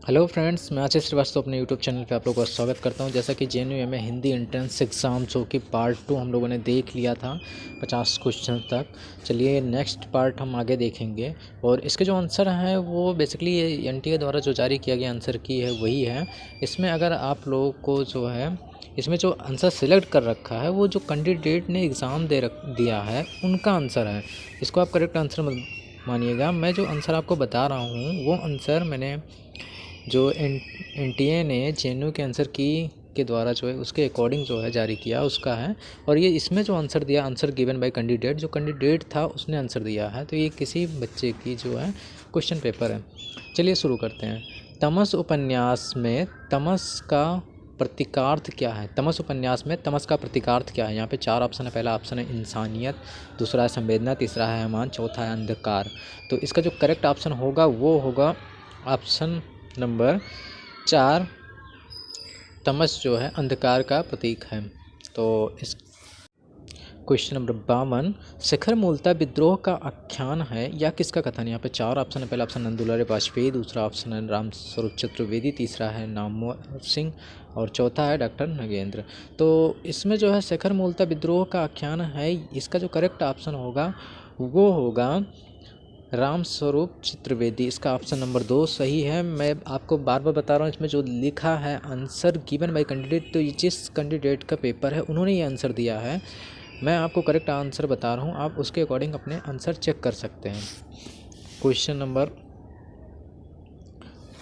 Hello friends, मैं आशीष श्रीवास्तव अपने YouTube channel पे आप लोगों का स्वागत करता हूं। जैसा कि जेएनयू में हिंदी एंट्रेंस एग्ज़ाम जो कि पार्ट 2 हम लोगों ने देख लिया था 50 क्वेश्चन तक। चलिए नेक्स्ट पार्ट हम आगे देखेंगे और इसके जो आंसर हैं वो बेसिकली ये एनटीए द्वारा जो जारी किया गया आंसर की है वही है। इसमें अगर आप लोगों को जो है इसमें जो आंसर सिलेक्ट कर रखा है वो जो कैंडिडेट ने एग्ज़ाम दिया है उनका आंसर है। इसको आप करेक्ट आंसर मत मानिएगा। मैं जो आंसर आपको बता रहा हूँ वो आंसर मैंने जो एनटीए ने जेएनयू के आंसर की के द्वारा जो है उसके अकॉर्डिंग जो है जारी किया उसका है। और ये इसमें जो आंसर दिया, आंसर गिवन बाय कैंडिडेट, जो कैंडिडेट था उसने आंसर दिया है। तो ये किसी बच्चे की जो है क्वेश्चन पेपर है। चलिए शुरू करते हैं। तमस उपन्यास में तमस का प्रतीकार्थ क्या है? तमस उपन्यास में तमस का प्रतीकार्थ क्या है? यहाँ पे 4 ऑप्शन है। पहला ऑप्शन है इंसानियत, दूसरा है संवेदना, तीसरा है अमान, चौथा है अंधकार। तो इसका जो करेक्ट ऑप्शन होगा वो होगा ऑप्शन नंबर 4, तमस जो है अंधकार का प्रतीक है। तो इस क्वेश्चन नंबर 52, शिखर मूलतः विद्रोह का आख्यान है या किसका कथन? यहाँ पे 4 ऑप्शन है। पहला ऑप्शन नंदुलारे वाजपेयी, दूसरा ऑप्शन है रामस्वरूप चतुर्वेदी, तीसरा है नामवर सिंह और चौथा है डॉक्टर नगेंद्र। तो इसमें जो है शिखर मूलतः विद्रोह का आख्यान है, इसका जो करेक्ट ऑप्शन होगा वो होगा रामस्वरूप चतुर्वेदी। इसका ऑप्शन नंबर 2 सही है। मैं आपको बार बार बता रहा हूँ, इसमें जो लिखा है आंसर गिवन बाय कैंडिडेट, तो ये जिस कैंडिडेट का पेपर है उन्होंने ये आंसर दिया है। मैं आपको करेक्ट आंसर बता रहा हूँ, आप उसके अकॉर्डिंग अपने आंसर चेक कर सकते हैं। क्वेश्चन नंबर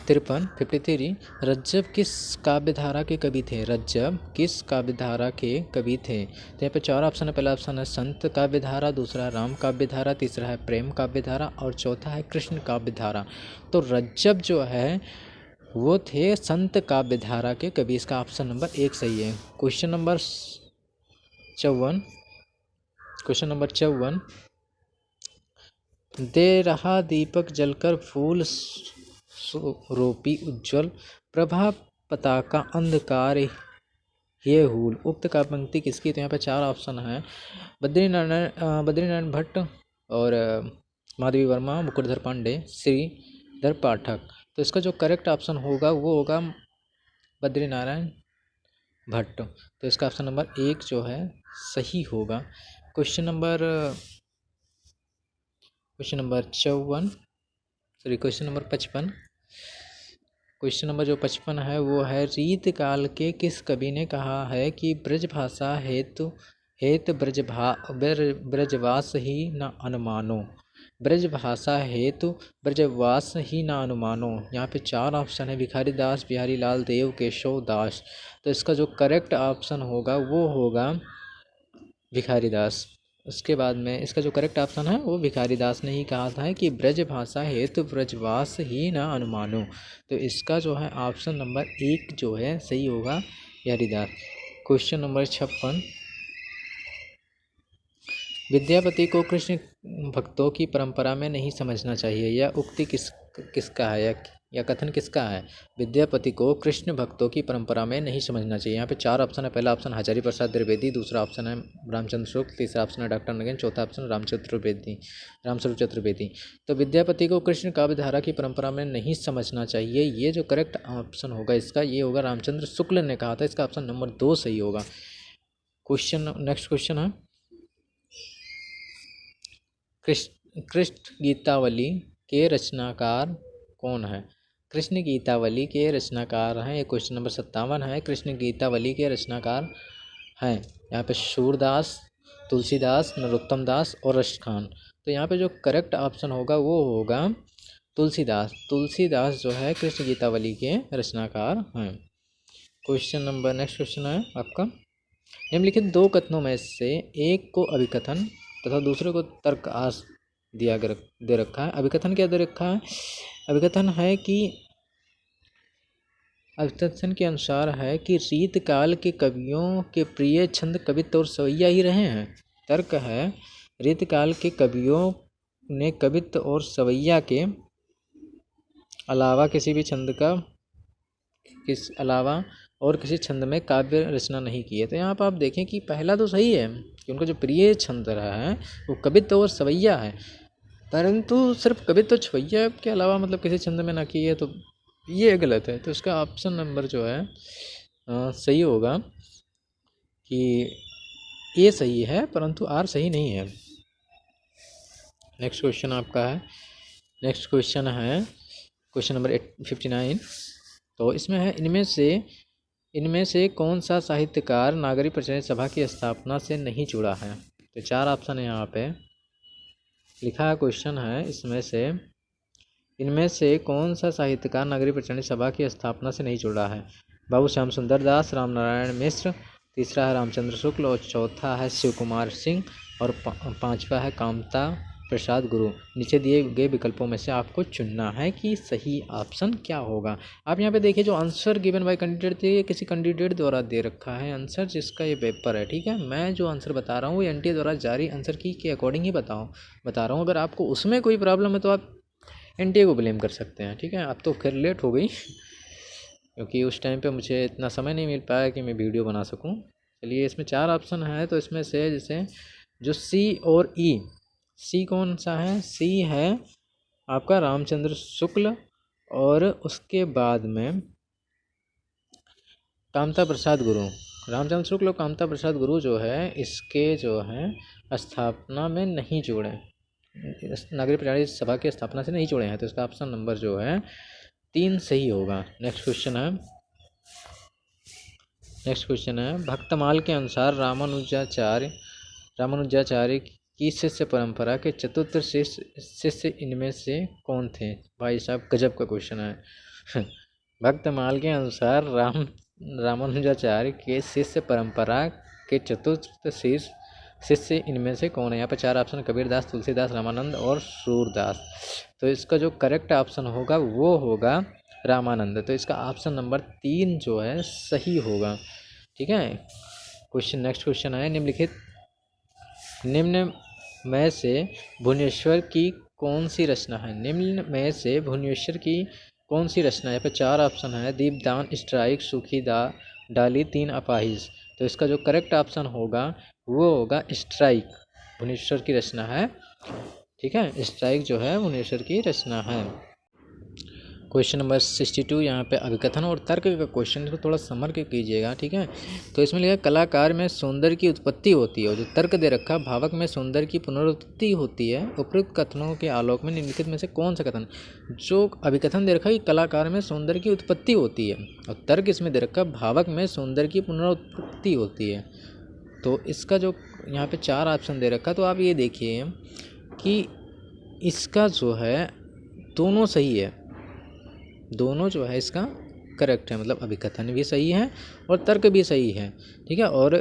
53 रज्जब किस काव्यधारा के कवि थे? रज्जब किस काव्यधारा के कवि थे? तो यहाँ पे 4 ऑप्शन है। पहला ऑप्शन है संत काव्यधारा, दूसरा राम काव्यधारा, तीसरा है प्रेम काव्यधारा और चौथा है कृष्ण काव्यधारा। तो रज्जब जो है वो थे संत काव्यधारा के कवि। इसका ऑप्शन नंबर 1 सही है। क्वेश्चन नंबर 54 दे रहा दीपक जलकर फूल रोपी उज्ज्वल प्रभा पताका अंधकार ये हूल। उक्त का पंक्ति किसकी? तो यहाँ पे 4 ऑप्शन है। बद्रीनारायण भट्ट और माधवी वर्मा, मुकुटधर पांडे, श्रीधर पाठक। तो इसका जो करेक्ट ऑप्शन होगा वो होगा बद्रीनारायण भट्ट। तो इसका ऑप्शन नंबर 1 जो है सही होगा। Question number 55। क्वेश्चन नंबर जो 55 है वो है रीत काल के किस कवि ने कहा है कि ब्रजभाषा हेत ब्रजवास ही न अनुमानो। ब्रजभाषा हेतु ब्रजवास ही न अनुमानो। यहाँ पे 4 ऑप्शन है। भिखारी दास, बिहारी लाल, देव, केशव दास। तो इसका जो करेक्ट ऑप्शन होगा वो होगा भिखारी दास। उसके बाद में इसका जो करेक्ट ऑप्शन है वो भिखारी दास ने ही कहा था कि ब्रज भाषा हेतु ब्रजवास ही न अनुमानो। तो इसका जो है ऑप्शन नंबर 1 जो है सही होगा, भिखारी दास। क्वेश्चन नंबर 56 विद्यापति को कृष्ण भक्तों की परंपरा में नहीं समझना चाहिए, यह उक्ति किसका है या कथन किसका है? विद्यापति को कृष्ण भक्तों की परंपरा में नहीं समझना चाहिए। यहाँ पे 4 ऑप्शन है। पहला ऑप्शन हजारी प्रसाद द्विवेदी, दूसरा ऑप्शन है रामचंद्र शुक्ल, तीसरा ऑप्शन है डॉक्टर नगेंद्र, चौथा ऑप्शन रामस्वरूप चतुर्वेदी। तो विद्यापति को कृष्ण काव्यधारा की परंपरा में नहीं समझना चाहिए, ये जो करेक्ट ऑप्शन होगा इसका ये होगा रामचंद्र शुक्ल ने कहा था। इसका ऑप्शन नंबर 2 सही होगा। नेक्स्ट क्वेश्चन है कृष्ण गीतावली के रचनाकार कौन है? कृष्ण गीतावली के रचनाकार हैं, ये क्वेश्चन नंबर 57 है। कृष्ण गीतावली के रचनाकार हैं यहाँ पे सूरदास, तुलसीदास, नरोत्तम दास और रशिद खान। तो यहाँ पे जो करेक्ट ऑप्शन होगा वो होगा तुलसीदास। तुलसीदास जो है कृष्ण गीतावली के रचनाकार हैं। नेक्स्ट क्वेश्चन है आपका, निम्नलिखित 2 कथनों में से एक को अभिकथन तथा दूसरे को तर्क आस दे रखा है। अभिकथन क्या दे रखा है? अभिकथन के अनुसार है कि रीतकाल के कवियों के प्रिय छंद कवित्व और सवैया ही रहे हैं। तर्क है रीतकाल के कवियों ने कवित्व और सवैया के अलावा किसी छंद में काव्य रचना नहीं की है। तो यहाँ पर आप देखें कि पहला तो सही है कि उनका जो प्रिय छंद रहा है वो कवित्व और सवैया है, परंतु सिर्फ कवित्व छवैया के अलावा मतलब किसी छंद में ना की है तो ये गलत है। तो इसका ऑप्शन नंबर जो है सही होगा कि ए सही है, परंतु आर सही नहीं है। नेक्स्ट क्वेश्चन आपका है, नेक्स्ट क्वेश्चन है क्वेश्चन नंबर 59। तो इसमें है, इनमें से कौन सा साहित्यकार नागरिक प्रतिनिधि सभा की स्थापना से नहीं जुड़ा है। तो 4 ऑप्शन है यहाँ पे लिखा है। क्वेश्चन है, इनमें से कौन सा साहित्यकार नागरिक प्रतिनिधि सभा की स्थापना से नहीं जुड़ा है। बाबू श्याम सुंदर दास, रामनारायण मिश्र, तीसरा है रामचंद्र शुक्ल और चौथा है शिव कुमार सिंह और पांचवा है कामता प्रसाद गुरु। नीचे दिए गए विकल्पों में से आपको चुनना है कि सही ऑप्शन क्या होगा। आप यहाँ पे देखिए, जो आंसर गिवन बाय कैंडिडेट थे, ये किसी कैंडिडेट द्वारा दे रखा है आंसर, जिसका ये पेपर है। ठीक है, मैं जो आंसर बता रहा हूँ वो एनटीए द्वारा जारी आंसर की के अकॉर्डिंग ही बता रहा हूँ। अगर आपको उसमें कोई प्रॉब्लम है तो आप एनटीए को ब्लेम कर सकते हैं। ठीक है, अब तो खैर लेट हो गई, क्योंकि उस टाइम पे मुझे इतना समय नहीं मिल पाया कि मैं वीडियो बना सकूं। चलिए, इसमें 4 ऑप्शन है, तो इसमें से जैसे जो सी और ई, सी कौन सा है, सी है आपका रामचंद्र शुक्ल और उसके बाद में कामता प्रसाद गुरु। रामचंद्र शुक्ल और कामता प्रसाद गुरु जो है, इसके जो है स्थापना में नहीं जुड़े, नागरिक प्रतिनिधि सभा की स्थापना से नहीं जुड़े हैं। तो इसका ऑप्शन नंबर जो है 3 सही होगा। नेक्स्ट क्वेश्चन है, भक्तमाल के अनुसार रामानुजाचार्य की शिष्य परंपरा के चतुर्थ शिष्य इनमें से कौन थे। भाई साहब, गजब का क्वेश्चन है। भक्तमाल के अनुसार रामानुजाचार्य के शिष्य परंपरा के चतुर्थ शिष्य इनमें से कौन है। यहाँ पर 4 ऑप्शन, कबीरदास, तुलसीदास, रामानंद और सूरदास। तो इसका जो करेक्ट ऑप्शन होगा वो होगा रामानंद। तो इसका ऑप्शन नंबर 3 जो है सही होगा। ठीक है, नेक्स्ट क्वेश्चन है, निम्न में से भुवनेश्वर की कौन सी रचना है। निम्न में से भुवनेश्वर की कौन सी रचना है। यहाँ पे 4 ऑप्शन है, दीपदान, स्ट्राइक, सूखी डाली, 3 अपाहिज। तो इसका जो करेक्ट ऑप्शन होगा वो होगा स्ट्राइक, भुवनेश्वर की रचना है। ठीक है, स्ट्राइक जो है भुवनेश्वर की रचना है। क्वेश्चन नंबर 62, यहाँ पे अभिकथन और तर्क का क्वेश्चन, को थोड़ा समझ के कीजिएगा। ठीक है, तो इसमें लिखा कलाकार में सौंदर्य की उत्पत्ति होती है, और जो तर्क दे रखा भावक में सौंदर्य की पुनरुत्पत्ति होती है। उपयुक्त कथनों के आलोक में निम्नलिखित में से कौन सा कथन। जो अभिकथन दे रखा है कि कलाकार में सौंदर्य की उत्पत्ति होती है, और तर्क इसमें दे रखा भावक में सौंदर्य की पुनरुत्पत्ति होती है। तो इसका जो यहाँ पे 4 ऑप्शन दे रखा, तो आप ये देखिए कि इसका जो है दोनों सही है, दोनों जो है इसका करेक्ट है, मतलब अभिकथन भी सही है और तर्क भी सही है। ठीक है, और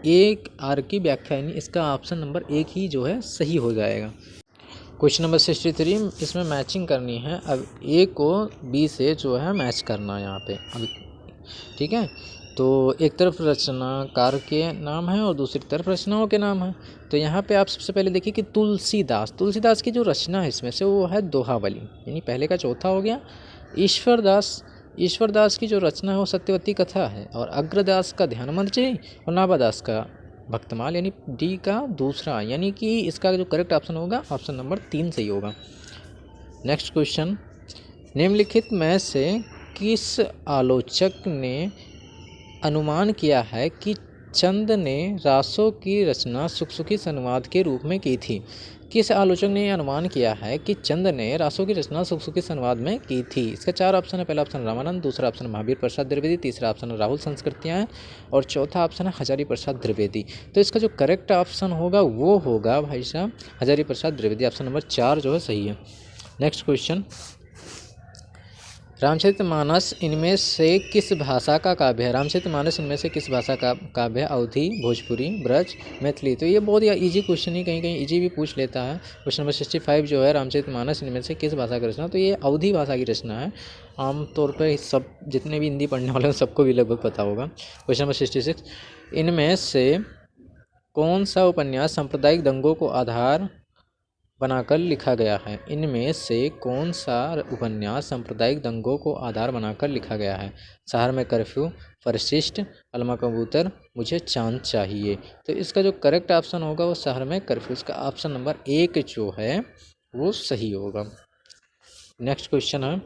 एक आर की व्याख्या, यानी इसका ऑप्शन नंबर 1 ही जो है सही हो जाएगा। क्वेश्चन नंबर 63, इसमें मैचिंग करनी है। अब ए को बी से जो है मैच करना है यहाँ पे अभी। ठीक है, तो एक तरफ रचनाकार के नाम है और दूसरी तरफ रचनाओं के नाम है। तो यहाँ पे आप सबसे पहले देखिए कि तुलसीदास की जो रचना है इसमें से वो है दोहावली, यानी पहले का चौथा हो गया। ईश्वरदास की जो रचना है वो सत्यवती कथा है, और अग्रदास का ध्यानमंत्री और नाभादास का भक्तमाल, यानी डी का दूसरा, यानी कि इसका जो करेक्ट ऑप्शन होगा ऑप्शन नंबर 3 सही होगा। नेक्स्ट क्वेश्चन, निम्नलिखित में से किस आलोचक ने अनुमान किया है कि चंद ने रासों की रचना सुखसुखी संवाद के रूप में की थी। किस आलोचक ने अनुमान किया है कि चंद ने रासों की रचना सुखसुखी संवाद में की थी। इसका 4 ऑप्शन है, पहला ऑप्शन रामानंद, दूसरा ऑप्शन महावीर प्रसाद द्विवेदी, तीसरा ऑप्शन राहुल संस्कृतियाँ और चौथा ऑप्शन है हजारी प्रसाद द्विवेदी। तो इसका जो करेक्ट ऑप्शन होगा वो होगा भाई साहब हजारी प्रसाद द्विवेदी, ऑप्शन नंबर 4 जो है सही है। नेक्स्ट क्वेश्चन, रामचरितमानस इनमें से किस भाषा का काव्य है। रामचरितमानस इनमें से किस भाषा का काव्य है। अवधी, भोजपुरी, ब्रज, मैथिली। तो ये बहुत ही इजी क्वेश्चन ही, कहीं कहीं इजी भी पूछ लेता है। क्वेश्चन नंबर 65 जो है, रामचरितमानस इनमें से किस भाषा की रचना। तो ये अवधी भाषा की रचना है। आमतौर पर सब जितने भी हिंदी पढ़ने वाले हैं सबको भी लगभग पता होगा। क्वेश्चन नंबर 66, इनमें से कौन सा उपन्यास सांप्रदायिक दंगों को आधार बनाकर लिखा गया है। इनमें से कौन सा उपन्यास सांप्रदायिक दंगों को आधार बनाकर लिखा गया है। शहर में कर्फ्यू, परिशिष्ट, अलमा कबूतर, मुझे चांद चाहिए। तो इसका जो करेक्ट ऑप्शन होगा वो शहर में कर्फ्यू, इसका ऑप्शन नंबर 1 जो है वो सही होगा। नेक्स्ट क्वेश्चन है,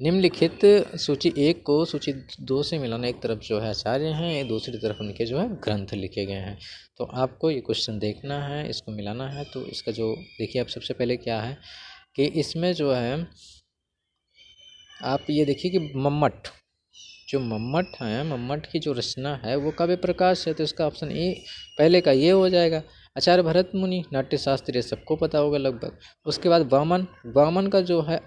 निम्नलिखित सूची 1 को सूची 2 से मिलाना। एक तरफ जो है आचार्य हैं, दूसरी तरफ उनके जो है ग्रंथ लिखे गए हैं। तो आपको ये क्वेश्चन देखना है, इसको मिलाना है। तो इसका जो देखिए आप सबसे पहले क्या है कि इसमें जो है आप ये देखिए कि मम्मट, जो मम्मट है, मम्मट की जो रचना है वो काव्य प्रकाश है। तो इसका ऑप्शन ए पहले का ये हो जाएगा। आचार्य भरत मुनि नाट्य शास्त्र, ये सबको पता होगा लगभग। उसके बाद वामन, वामन का जो है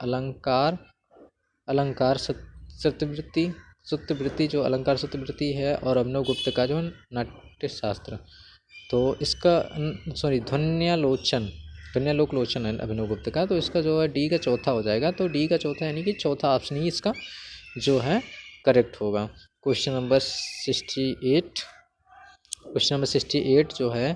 अलंकार सत्यवृत्ति, सुत्तवृत्ति जो अलंकार सत्यवृत्ति है, और अभिनव गुप्त का जो है नाट्य शास्त्र। तो इसका सॉरी ध्वन्यालोक लोचन है अभिनव गुप्त का। तो इसका जो है डी का चौथा हो जाएगा। तो डी का चौथा यानी कि चौथा ऑप्शन ही इसका जो है करेक्ट होगा। क्वेश्चन नंबर 68, क्वेश्चन नंबर 68 जो है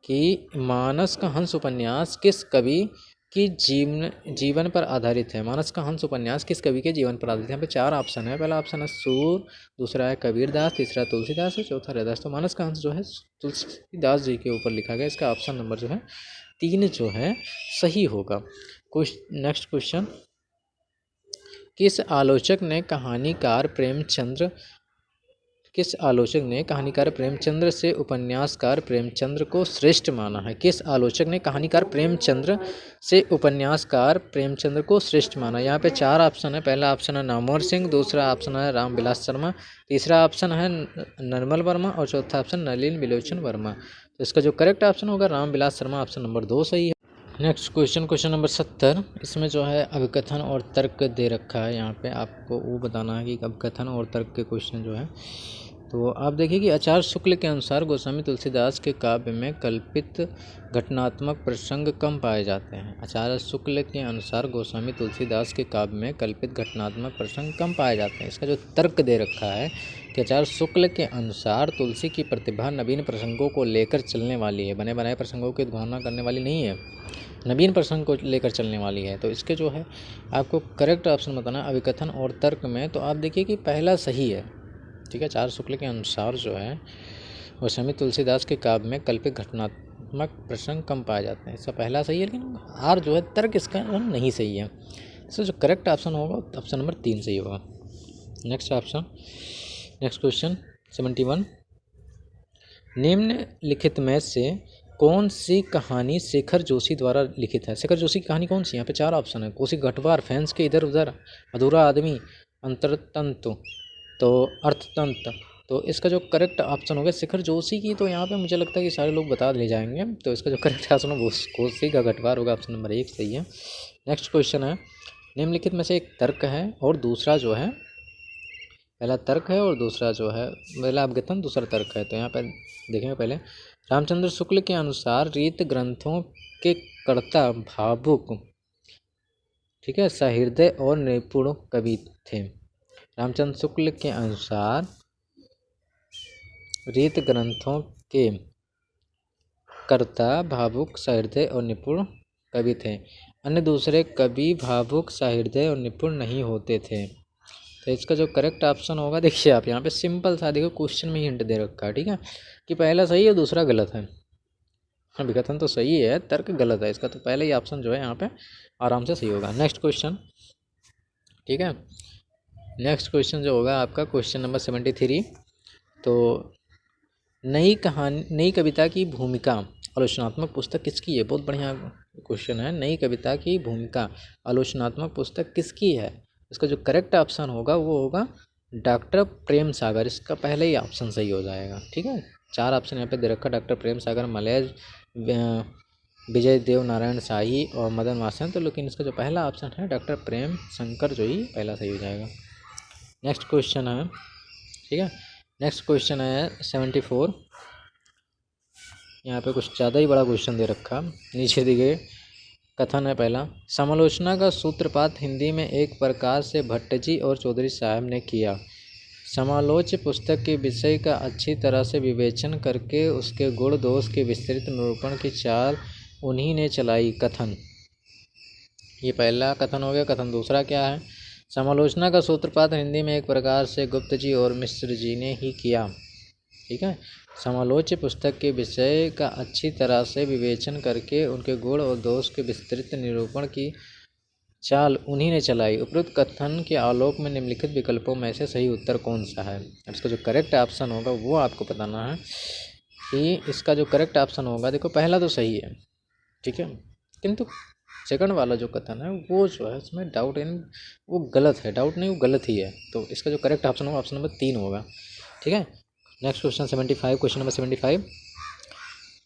कि मानस का हंस उपन्यास किस कवि की जीवन पर आधारित है। मानस का हंस उपन्यास किस कवि के जीवन पर आधारित है। यहाँ पे 4 ऑप्शन है। पहला ऑप्शन है सूर, दूसरा है कबीरदास, तीसरा तुलसीदास और चौथा रैदास। तो मानस का हंस जो है तुलसीदास जी के ऊपर लिखा गया। इसका ऑप्शन नंबर जो है 3 जो है सही होगा। नेक्स्ट क्वेश्चन, किस आलोचक ने कहानीकार प्रेमचंद्र से उपन्यासकार प्रेमचंद्र को श्रेष्ठ माना है। किस आलोचक ने कहानीकार प्रेमचंद्र से उपन्यासकार प्रेमचंद्र को श्रेष्ठ माना। यहाँ पे 4 ऑप्शन है। पहला ऑप्शन है नामवर सिंह, दूसरा ऑप्शन है रामविलास शर्मा, तीसरा ऑप्शन है नरमल वर्मा और चौथा ऑप्शन नलिन बिलोचन वर्मा। तो इसका जो करेक्ट ऑप्शन होगा रामविलास शर्मा, ऑप्शन नंबर 2 सही है। Next question, question number 70। इसमें जो है अभिकथन और तर्क दे रखा है। यहाँ पे आपको वो बताना है कि अभिकथन और तर्क के क्वेश्चन जो है। तो आप देखिए कि आचार्य शुक्ल के अनुसार गोस्वामी तुलसीदास के काव्य में कल्पित घटनात्मक प्रसंग कम पाए जाते हैं। आचार्य शुक्ल के अनुसार गोस्वामी तुलसीदास के काव्य में कल्पित घटनात्मक प्रसंग कम पाए जाते हैं। इसका जो तर्क दे रखा है कि आचार्य शुक्ल के अनुसार तुलसी की प्रतिभा नवीन प्रसंगों को लेकर चलने वाली है, बने बनाए प्रसंगों की उद्भावना करने वाली नहीं है, नवीन प्रसंग को लेकर चलने वाली है। तो इसके जो है आपको करेक्ट ऑप्शन बताना अभिकथन और तर्क में। तो आप देखिए कि पहला सही है, ठीक है। आचार्य शुक्ल के अनुसार जो है गोस्वामी तुलसीदास के काव्य में कल्पित घटनात्मक प्रसंग कम पाए जाते हैं। इसका पहला सही है, लेकिन आर जो है तर्क इसका नहीं सही है। इसका जो करेक्ट ऑप्शन होगा ऑप्शन नंबर 3 सही होगा। नेक्स्ट क्वेश्चन 71, निम्नलिखित में से कौन सी कहानी शेखर जोशी द्वारा लिखित है। शेखर जोशी की कहानी कौन सी। यहाँ पे 4 ऑप्शन है। कोसी घटवार, फैंस के इधर उधर, अधूरा आदमी, अंतरतंतु, तो अर्थतंत्र। तो इसका जो करेक्ट ऑप्शन होगा शेखर जोशी की। तो यहाँ पे मुझे लगता है कि सारे लोग बता ले जाएंगे। तो इसका जो करेक्ट ऑप्शन है वो कोसी का घटवार होगा, ऑप्शन नंबर 1 सही है। नेक्स्ट क्वेश्चन है, निम्नलिखित में से एक तर्क है और दूसरा जो है, पहला तर्क है और दूसरा जो है, पहला अभिकथन दूसरा तर्क है। तो यहाँ पर देखेंगे पहले, रामचंद्र शुक्ल के अनुसार रीत ग्रंथों के कर्ता भावुक, ठीक है, सहृदय और निपुण कवि थे। रामचंद्र शुक्ल के अनुसार रीत ग्रंथों के कर्ता भावुक, सहृदय और निपुण कवि थे। अन्य दूसरे कवि भावुक, सहृदय और निपुण नहीं होते थे। तो इसका जो करेक्ट ऑप्शन होगा, देखिए आप यहाँ पे सिंपल सा देखो क्वेश्चन में ही हिंट दे रखा है, ठीक है, कि पहला सही है दूसरा गलत है। अभिकथन तो सही है, तर्क गलत है इसका। तो पहले ही ऑप्शन जो है यहाँ पे आराम से सही होगा। नेक्स्ट क्वेश्चन, ठीक है, नेक्स्ट क्वेश्चन जो होगा आपका क्वेश्चन नंबर 73। तो नई कविता की भूमिका आलोचनात्मक पुस्तक किसकी है। बहुत बढ़िया क्वेश्चन है। नई कविता की भूमिका आलोचनात्मक पुस्तक किसकी है। इसका जो करेक्ट ऑप्शन होगा वो होगा डॉक्टर प्रेम सागर। इसका पहले ही ऑप्शन सही हो जाएगा, ठीक है। 4 ऑप्शन यहाँ पे दे रखा, डॉक्टर प्रेम सागर, मलय, विजय देव नारायण शाही और मदन वासन। तो लेकिन इसका जो पहला ऑप्शन है डॉक्टर प्रेम शंकर जो ही पहला सही हो जाएगा। नेक्स्ट क्वेश्चन है, ठीक है, नेक्स्ट क्वेश्चन है 74। यहाँ पे कुछ ज़्यादा ही बड़ा क्वेश्चन दे रखा। नीचे दिए कथन है पहला, समालोचना का सूत्रपात हिंदी में एक प्रकार से भट्ट जी और चौधरी साहब ने किया। समालोच्य पुस्तक के विषय का अच्छी तरह से विवेचन करके उसके गुण दोष के विस्तृत निरूपण की चाल उन्हीं ने चलाई। कथन, ये पहला कथन हो गया। कथन दूसरा क्या है, समालोचना का सूत्रपात हिंदी में एक प्रकार से गुप्त जी और मिश्र जी ने ही किया, ठीक है। समालोच्य पुस्तक के विषय का अच्छी तरह से विवेचन करके उनके गुण और दोष के विस्तृत निरूपण की चाल उन्हीं ने चलाई। उपरोक्त कथन के आलोक में निम्नलिखित विकल्पों में से सही उत्तर कौन सा है। अब इसका जो करेक्ट ऑप्शन होगा वो आपको बताना है कि इसका जो करेक्ट ऑप्शन होगा, देखो पहला तो सही है, ठीक है, किंतु सेकंड वाला जो कथन है वो जो है उसमें डाउट इन वो गलत है, डाउट नहीं वो गलत ही है। तो इसका जो करेक्ट ऑप्शन होगा ऑप्शन नंबर 3 होगा, ठीक है। Next question 75, question number 75।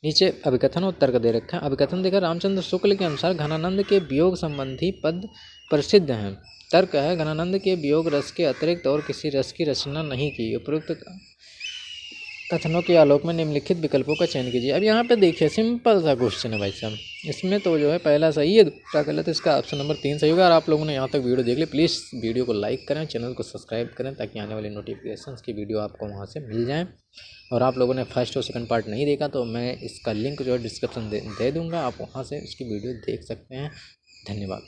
नीचे अभिकथन उत्तर का दे रखा है। अभिकथन देखा रामचंद्र शुक्ल के अनुसार घनानंद के वियोग संबंधी पद प्रसिद्ध हैं। तर्क है घनानंद के वियोग रस के अतिरिक्त और किसी रस की रचना नहीं की। उपरोक्त कथनों के आलोक में निम्नलिखित विकल्पों का चयन कीजिए। अब यहाँ पे देखिए सिंपल सा क्वेश्चन है भाई साहब, इसमें तो जो है पहला सही है दूसरा गलत है, इसका ऑप्शन नंबर 3 सही होगा। और आप लोगों ने यहाँ तक वीडियो देख ली, प्लीज़ वीडियो को लाइक करें, चैनल को सब्सक्राइब करें ताकि आने वाली नोटिफिकेशंस की वीडियो आपको वहाँ से मिल जाए। और आप लोगों ने फर्स्ट और सेकंड पार्ट नहीं देखा तो मैं इसका लिंक जो है डिस्क्रिप्शन दे दूँगा, आप वहाँ से इसकी वीडियो देख सकते हैं। धन्यवाद।